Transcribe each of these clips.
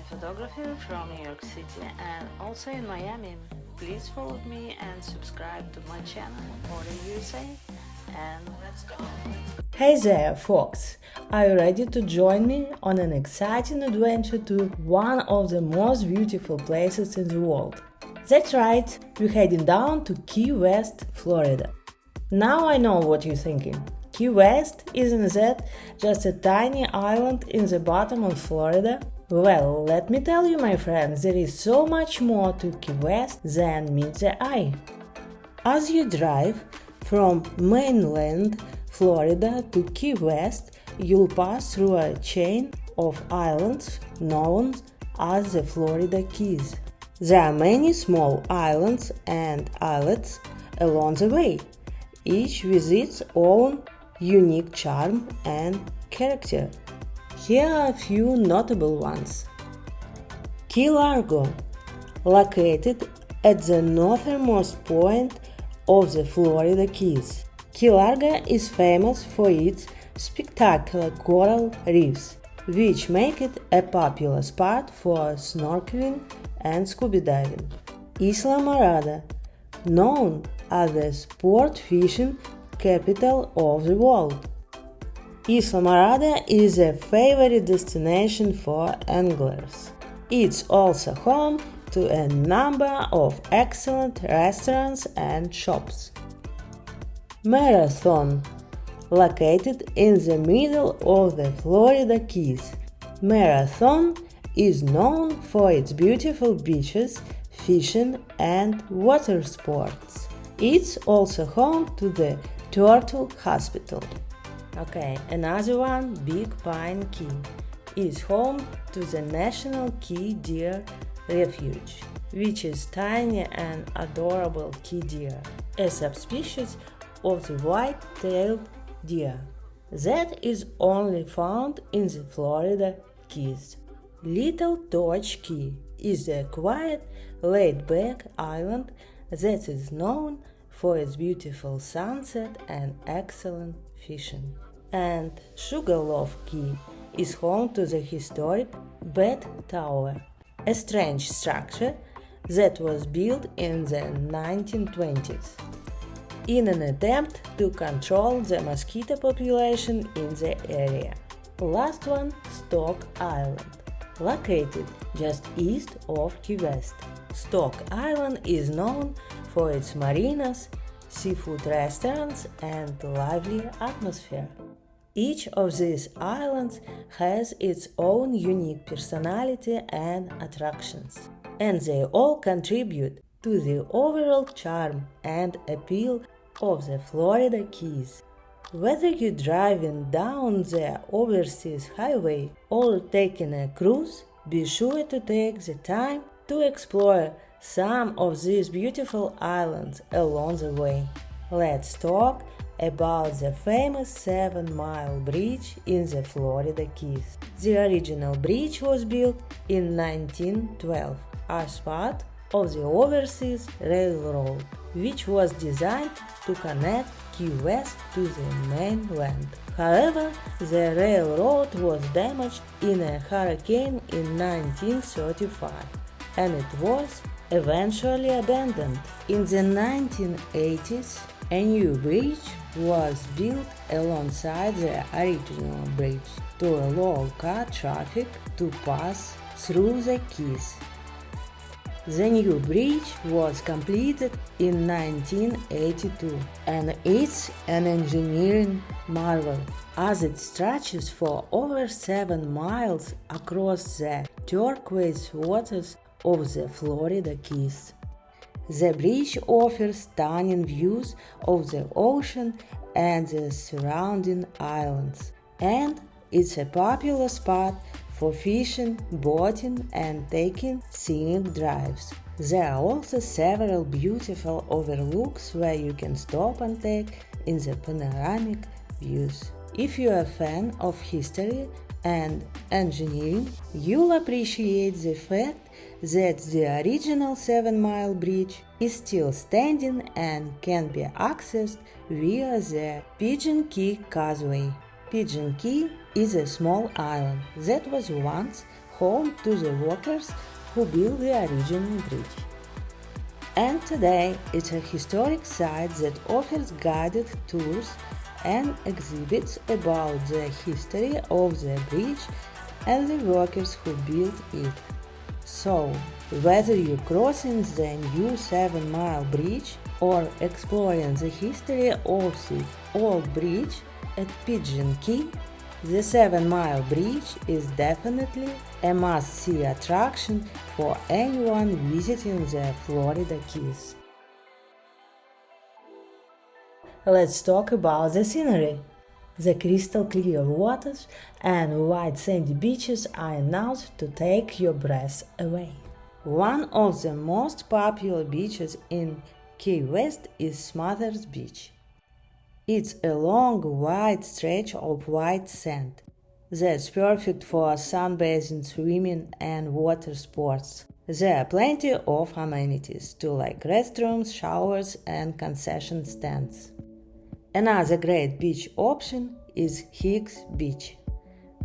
photographer from New York City and also in Miami. Please follow me and subscribe to my channel, Order USA, and let's go. Hey there, folks! Are you ready to join me on an exciting adventure to one of the most beautiful places in the world? That's right, we're heading down to Key West, Florida. Now I know what you're thinking. Key West, isn't that just a tiny island in the bottom of Florida? Well, let me tell you, my friends, there is so much more to Key West than meets the eye. As you drive from mainland Florida to Key West, you'll pass through a chain of islands known as the Florida Keys. There are many small islands and islets along the way, each with its own unique charm and character. Here are a few notable ones. Key Largo, located at the northernmost point of the Florida Keys. Key Largo is famous for its spectacular coral reefs, which make it a popular spot for snorkeling and scuba diving. Islamorada, known as the sport fishing capital of the world. Islamorada is a favorite destination for anglers. It's also home to a number of excellent restaurants and shops. Marathon, located in the middle of the Florida Keys. Marathon is known for its beautiful beaches, fishing, and water sports. It's also home to the Turtle Hospital. Okay, another one, Big Pine Key, is home to the National Key Deer Refuge, which is tiny and adorable key deer, a subspecies of the white-tailed deer that is only found in the Florida Keys. Little Torch Key is a quiet, laid-back island that is known for its beautiful sunset and excellent fishing. And Sugarloaf Key is home to the historic Bat Tower, a strange structure that was built in the 1920s in an attempt to control the mosquito population in the area. Last one, Stock Island, located just east of Key West. Stock Island is known for its marinas, seafood restaurants, and lively atmosphere. Each of these islands has its own unique personality and attractions, and they all contribute to the overall charm and appeal of the Florida Keys. Whether you're driving down the overseas highway or taking a cruise, be sure to take the time to explore some of these beautiful islands along the way. Let's talk about the famous 7-mile bridge in the Florida Keys. The original bridge was built in 1912 as part of the Overseas Railroad, which was designed to connect Key West to the mainland. However, the railroad was damaged in a hurricane in 1935, and it was eventually abandoned. In the 1980s, a new bridge was built alongside the original bridge to allow car traffic to pass through the Keys. The new bridge was completed in 1982, and it's an engineering marvel, as it stretches for over 7 miles across the turquoise waters of the Florida Keys. The bridge offers stunning views of the ocean and the surrounding islands, and it's a popular spot for fishing, boating, and taking scenic drives. There are also several beautiful overlooks where you can stop and take in the panoramic views. If you're a fan of history and engineering, you'll appreciate the fact that the original 7-mile bridge is still standing and can be accessed via the Pigeon Key Causeway. Pigeon Key is a small island that was once home to the workers who built the original bridge. And today it's a historic site that offers guided tours and exhibits about the history of the bridge and the workers who built it. So, whether you're crossing the new 7-mile bridge or exploring the history of the old bridge at Pigeon Key, the 7-mile bridge is definitely a must-see attraction for anyone visiting the Florida Keys. Let's talk about the scenery. The crystal clear waters and white sandy beaches are enough to take your breath away. One of the most popular beaches in Key West is Smathers Beach. It's a long, wide stretch of white sand that's perfect for sunbathing, swimming, and water sports. There are plenty of amenities too, like restrooms, showers, and concession stands. Another great beach option is Hicks Beach.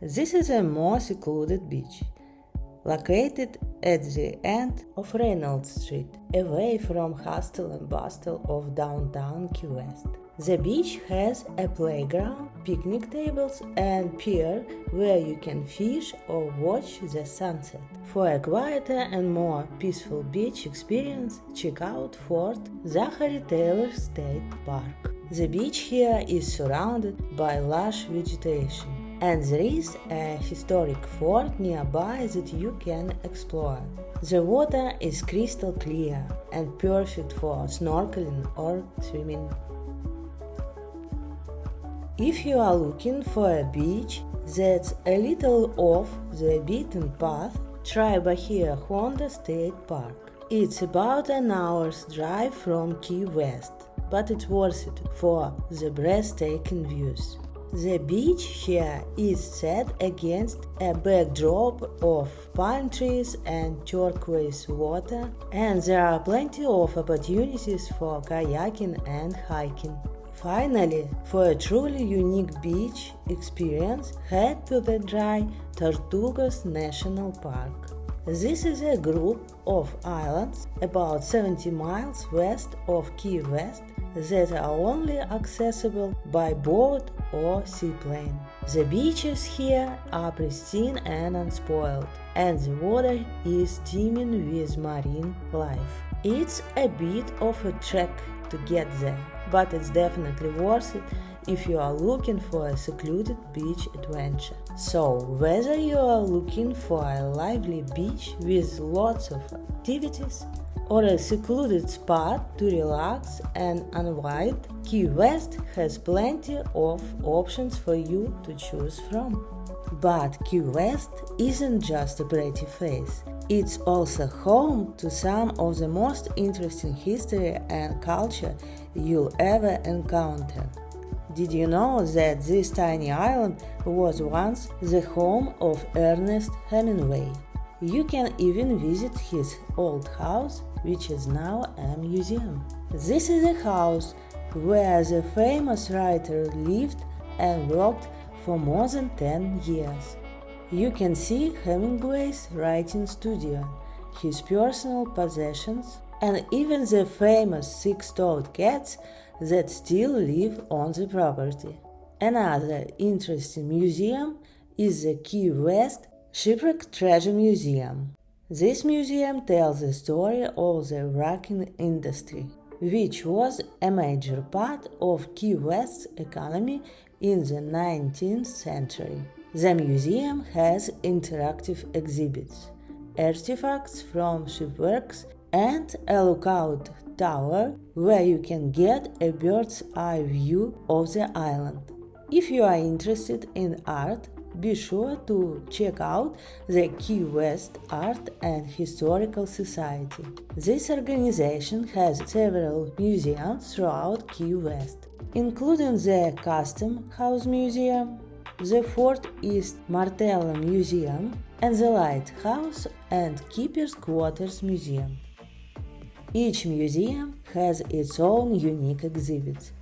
This is a more secluded beach, located at the end of Reynolds Street, away from hustle and bustle of downtown Key West. The beach has a playground, picnic tables, and pier where you can fish or watch the sunset. For a quieter and more peaceful beach experience, check out Fort Zachary Taylor State Park. The beach here is surrounded by lush vegetation, and there is a historic fort nearby that you can explore. The water is crystal clear and perfect for snorkeling or swimming. If you are looking for a beach that's a little off the beaten path, try Bahia Honda State Park. It's about an hour's drive from Key West, but it's worth it for the breathtaking views. The beach here is set against a backdrop of palm trees and turquoise water, and there are plenty of opportunities for kayaking and hiking. Finally, for a truly unique beach experience, head to the dry Tortugas National Park. This is a group of islands about 70 miles west of Key West that are only accessible by boat or seaplane. The beaches here are pristine and unspoiled, and the water is teeming with marine life. It's a bit of a trek to get there, but it's definitely worth it if you are looking for a secluded beach adventure. So, whether you are looking for a lively beach with lots of activities or a secluded spot to relax and unwind, Key West has plenty of options for you to choose from. But Key West isn't just a pretty face. It's also home to some of the most interesting history and culture you'll ever encounter. Did you know that this tiny island was once the home of Ernest Hemingway? You can even visit his old house, which is now a museum. This is a house where the famous writer lived and worked for more than 10 years. You can see Hemingway's writing studio, his personal possessions, and even the famous 6-toed cats that still live on the property. Another interesting museum is the Key West Shipwreck Treasure Museum. This museum tells the story of the wrecking industry, which was a major part of Key West's economy in the 19th century. The museum has interactive exhibits, artifacts from shipwrecks, and a lookout tower where you can get a bird's eye view of the island. If you are interested in art, be sure to check out the Key West Art and Historical Society. This organization has several museums throughout Key West, including the Custom House Museum, the Fort East Martello Museum, and the Lighthouse and Keeper's Quarters Museum. Each museum has its own unique exhibits,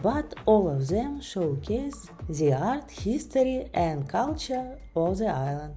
but all of them showcase the art, history, and culture of the island.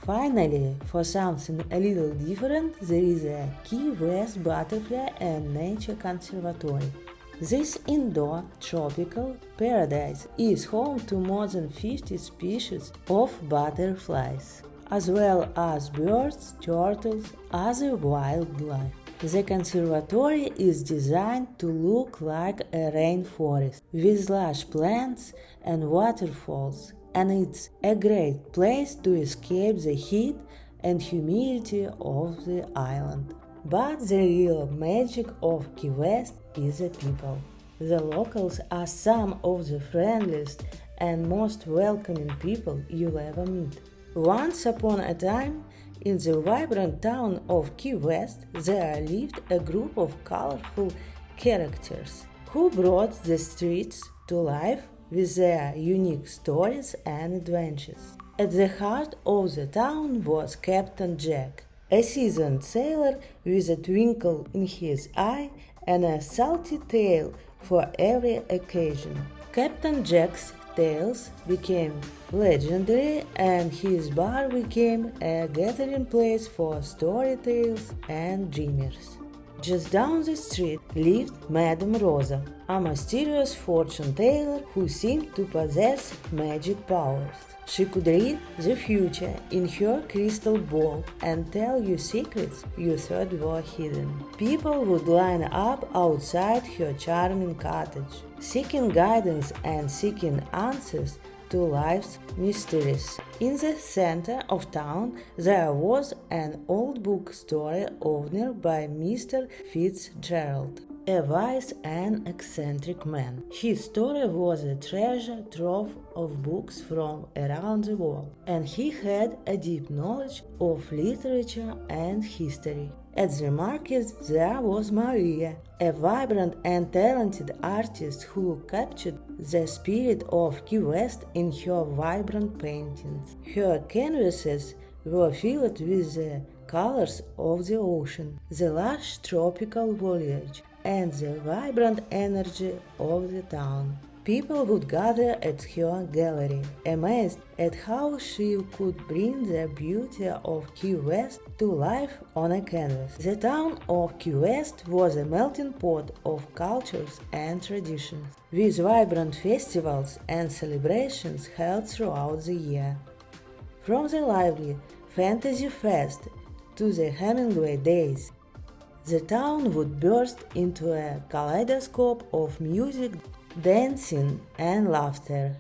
Finally, for something a little different, there is a Key West Butterfly and Nature Conservatory. This indoor tropical paradise is home to more than 50 species of butterflies, as well as birds, turtles, other wildlife. The conservatory is designed to look like a rainforest with lush plants and waterfalls, and it's a great place to escape the heat and humidity of the island. But the real magic of Key West is the people. The locals are some of the friendliest and most welcoming people you'll ever meet. Once upon a time, in the vibrant town of Key West, there lived a group of colorful characters who brought the streets to life with their unique stories and adventures. At the heart of the town was Captain Jack, a seasoned sailor with a twinkle in his eye and a salty tale for every occasion. Captain Jack's tales became legendary, and his bar became a gathering place for storytellers and dreamers. Just down the street lived Madame Rosa, a mysterious fortune teller who seemed to possess magic powers. She could read the future in her crystal ball and tell you secrets you thought were hidden. People would line up outside her charming cottage, seeking guidance and seeking answers to life's mysteries. In the center of town there was an old bookstore owned by Mr. Fitzgerald, a wise and eccentric man. His store was a treasure trove of books from around the world, and he had a deep knowledge of literature and history. At the market there was Maria, a vibrant and talented artist who captured the spirit of Key West in her vibrant paintings. Her canvases were filled with the colors of the ocean, the lush tropical foliage, and the vibrant energy of the town. People would gather at her gallery, amazed at how she could bring the beauty of Key West to life on a canvas. The town of Key West was a melting pot of cultures and traditions, with vibrant festivals and celebrations held throughout the year. From the lively Fantasy Fest to the Hemingway Days, the town would burst into a kaleidoscope of music, dancing, and laughter.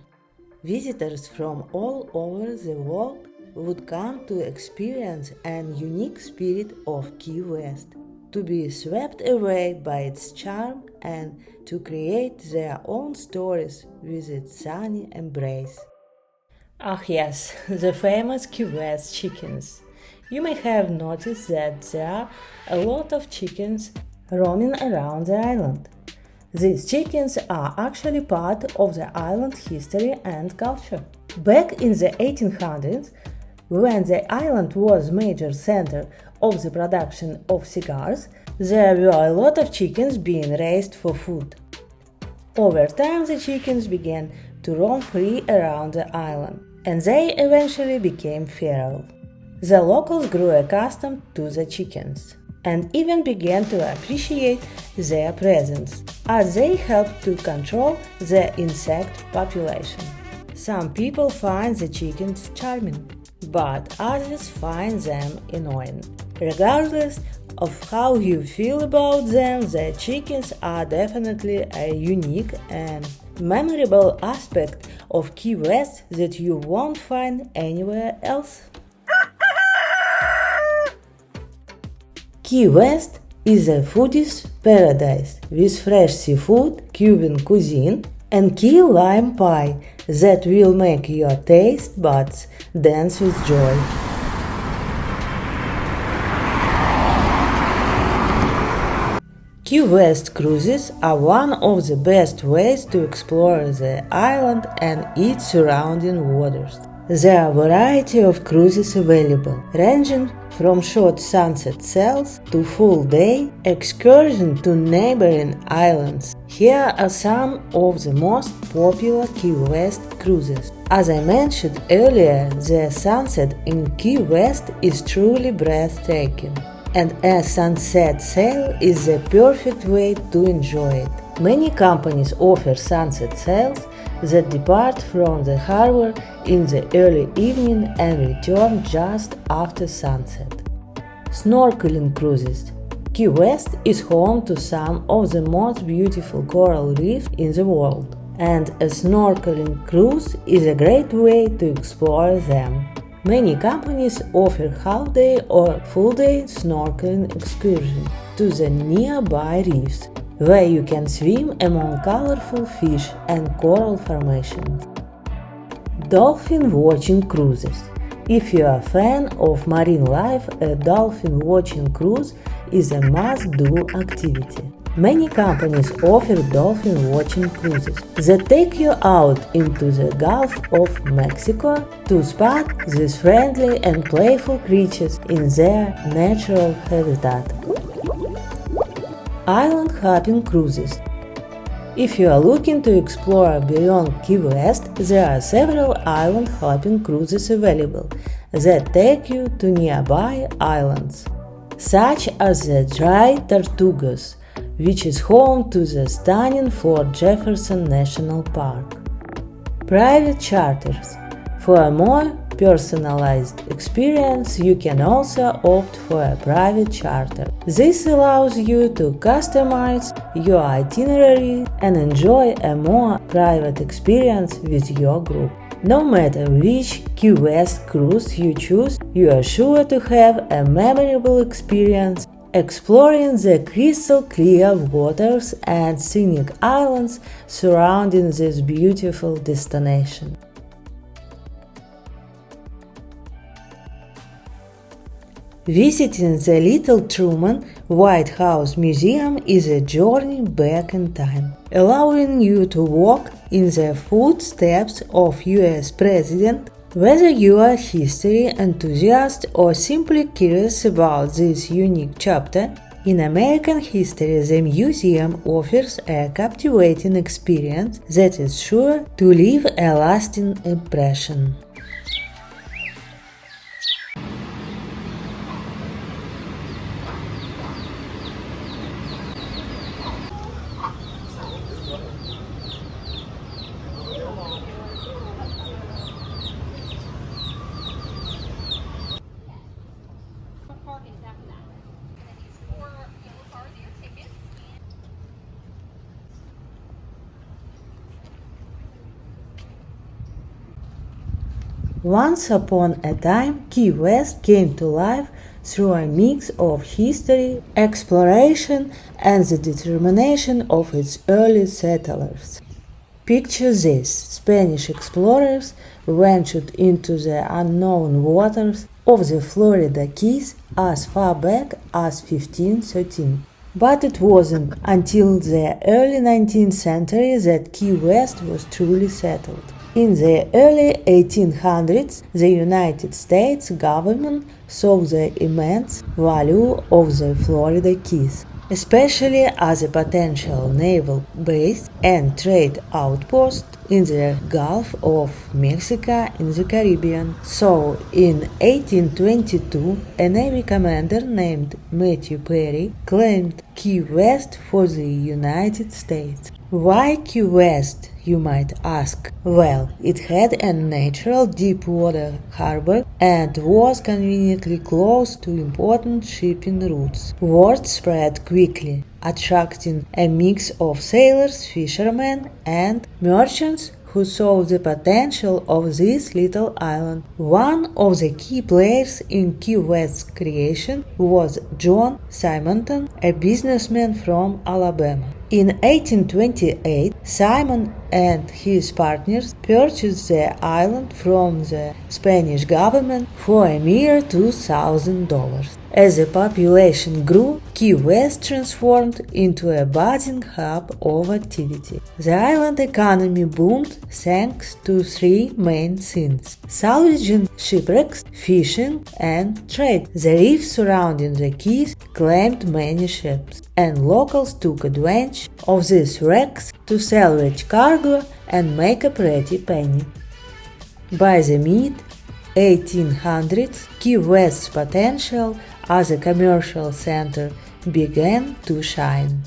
Visitors from all over the world would come to experience an unique spirit of Key West, to be swept away by its charm and to create their own stories with its sunny embrace. Ah yes, the famous Key West chickens. You may have noticed that there are a lot of chickens roaming around the island. These chickens are actually part of the island history and culture. Back in the 1800s, when the island was a major center of the production of cigars, there were a lot of chickens being raised for food. Over time, the chickens began to roam free around the island, and they eventually became feral. The locals grew accustomed to the chickens and even began to appreciate their presence, as they helped to control the insect population. Some people find the chickens charming, but others find them annoying. Regardless of how you feel about them, the chickens are definitely a unique and memorable aspect of Key West that you won't find anywhere else. Key West is a foodie's paradise with fresh seafood, Cuban cuisine, and key lime pie that will make your taste buds dance with joy. Key West cruises are one of the best ways to explore the island and its surrounding waters. There are a variety of cruises available, ranging from short sunset sails to full-day excursions to neighboring islands. Here are some of the most popular Key West cruises. As I mentioned earlier, the sunset in Key West is truly breathtaking, and a sunset sail is the perfect way to enjoy it. Many companies offer sunset sails that depart from the harbor in the early evening and return just after sunset. Snorkeling cruises. Key West is home to some of the most beautiful coral reefs in the world, and a snorkeling cruise is a great way to explore them. Many companies offer half-day or full-day snorkeling excursions to the nearby reefs, where you can swim among colorful fish and coral formations. Dolphin watching cruises. If you are a fan of marine life, a dolphin watching cruise is a must-do activity. Many companies offer dolphin watching cruises that take you out into the Gulf of Mexico to spot these friendly and playful creatures in their natural habitat. Island hopping cruises. If you are looking to explore beyond Key West, there are several island hopping cruises available that take you to nearby islands, such as the Dry Tortugas, which is home to the stunning Fort Jefferson National Park. Private charters. For a more personalized experience, you can also opt for a private charter. This allows you to customize your itinerary and enjoy a more private experience with your group. No matter which Key West cruise you choose, you are sure to have a memorable experience exploring the crystal clear waters and scenic islands surrounding this beautiful destination. Visiting the Little Truman White House Museum is a journey back in time, allowing you to walk in the footsteps of US President. Whether you are a history enthusiast or simply curious about this unique chapter in American history, the museum offers a captivating experience that is sure to leave a lasting impression. Once upon a time, Key West came to life through a mix of history, exploration, and the determination of its early settlers. Picture this: Spanish explorers ventured into the unknown waters of the Florida Keys as far back as 1513. But it wasn't until the early 19th century that Key West was truly settled. In the early 1800s, the United States government saw the immense value of the Florida Keys, especially as a potential naval base and trade outpost in the Gulf of Mexico in the Caribbean. So, in 1822, a Navy commander named Matthew Perry claimed Key West for the United States. Why Key West, you might ask? Well, it had a natural deep-water harbor and was conveniently close to important shipping routes. Word spread quickly, attracting a mix of sailors, fishermen, and merchants who saw the potential of this little island. One of the key players in Key West's creation was John Simonton, a businessman from Alabama. In 1828, Simon and his partners purchased the island from the Spanish government for a mere $2,000. As the population grew, Key West transformed into a budding hub of activity. The island economy boomed thanks to three main things: salvaging shipwrecks, fishing, and trade. The reef surrounding the Keys claimed many ships, and locals took advantage of these wrecks to salvage cargo and make a pretty penny. By the mid-1800s, Key West's potential as a commercial center began to shine.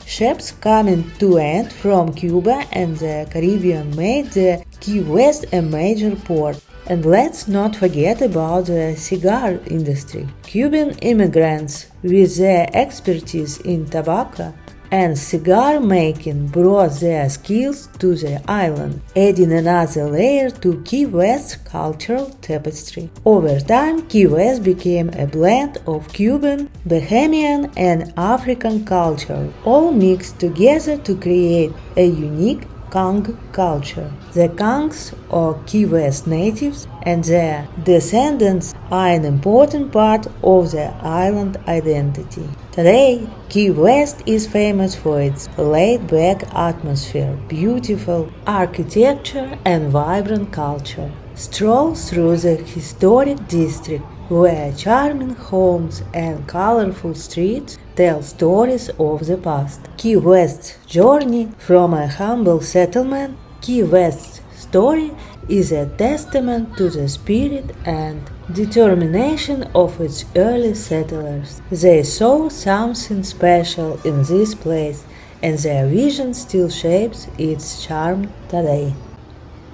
Ships coming to and from Cuba and the Caribbean made the Key West a major port. And let's not forget about the cigar industry. Cuban immigrants with their expertise in tobacco and cigar making brought their skills to the island, adding another layer to Key West's cultural tapestry. Over time, Key West became a blend of Cuban, Bahamian, and African culture, all mixed together to create a unique Kang culture. The Kangs, or Key West natives, and their descendants are an important part of the island identity. Today, Key West is famous for its laid-back atmosphere, beautiful architecture, and vibrant culture. Stroll through the historic district, where charming homes and colorful streets tell stories of the past. Key West's journey from a humble settlement, Key West's story is a testament to the spirit and determination of its early settlers. They saw something special in this place, and their vision still shapes its charm today.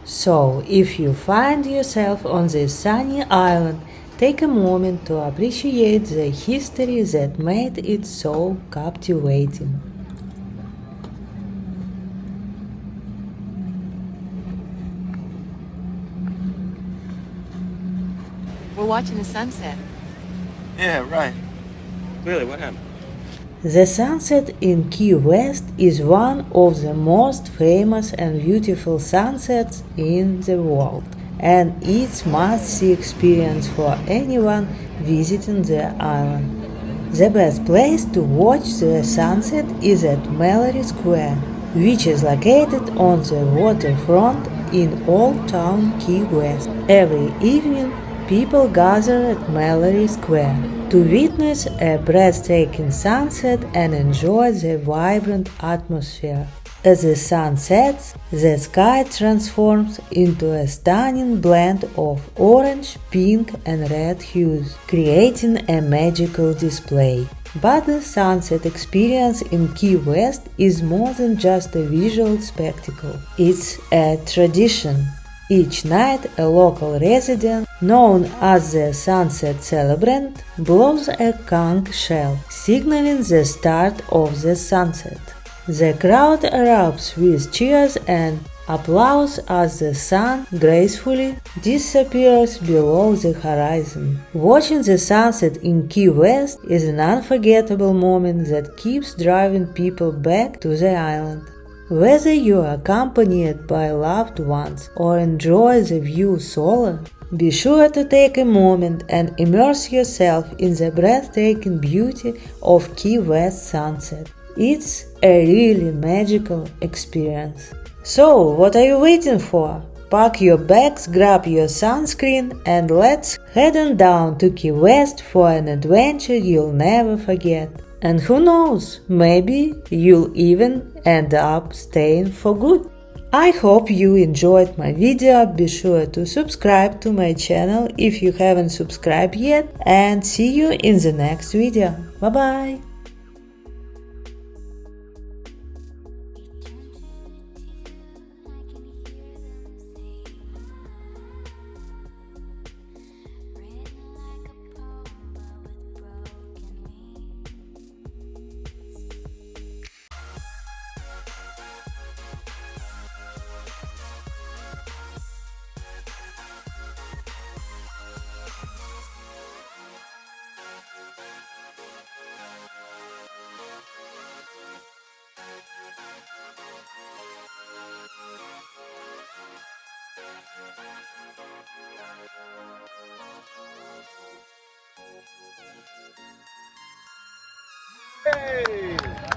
So, if you find yourself on this sunny island, take a moment to appreciate the history that made it so captivating. We're watching the sunset. Yeah, right. Clearly, what happened? The sunset in Key West is one of the most famous and beautiful sunsets in the world, and it's must-see experience for anyone visiting the island. The best place to watch the sunset is at Mallory Square, which is located on the waterfront in Old Town Key West. Every evening, people gather at Mallory Square to witness a breathtaking sunset and enjoy the vibrant atmosphere. As the sun sets, the sky transforms into a stunning blend of orange, pink, and red hues, creating a magical display. But the sunset experience in Key West is more than just a visual spectacle. It's a tradition. Each night, a local resident, known as the Sunset Celebrant, blows a conch shell, signaling the start of the sunset. The crowd erupts with cheers and applause as the sun gracefully disappears below the horizon. Watching the sunset in Key West is an unforgettable moment that keeps driving people back to the island. Whether you are accompanied by loved ones or enjoy the view solo, be sure to take a moment and immerse yourself in the breathtaking beauty of Key West sunset. It's a really magical experience. So, what are you waiting for? Pack your bags, grab your sunscreen, and let's head on down to Key West for an adventure you'll never forget. And who knows, maybe you'll even end up staying for good. I hope you enjoyed my video. Be sure to subscribe to my channel if you haven't subscribed yet, and see you in the next video. Bye bye! Hey!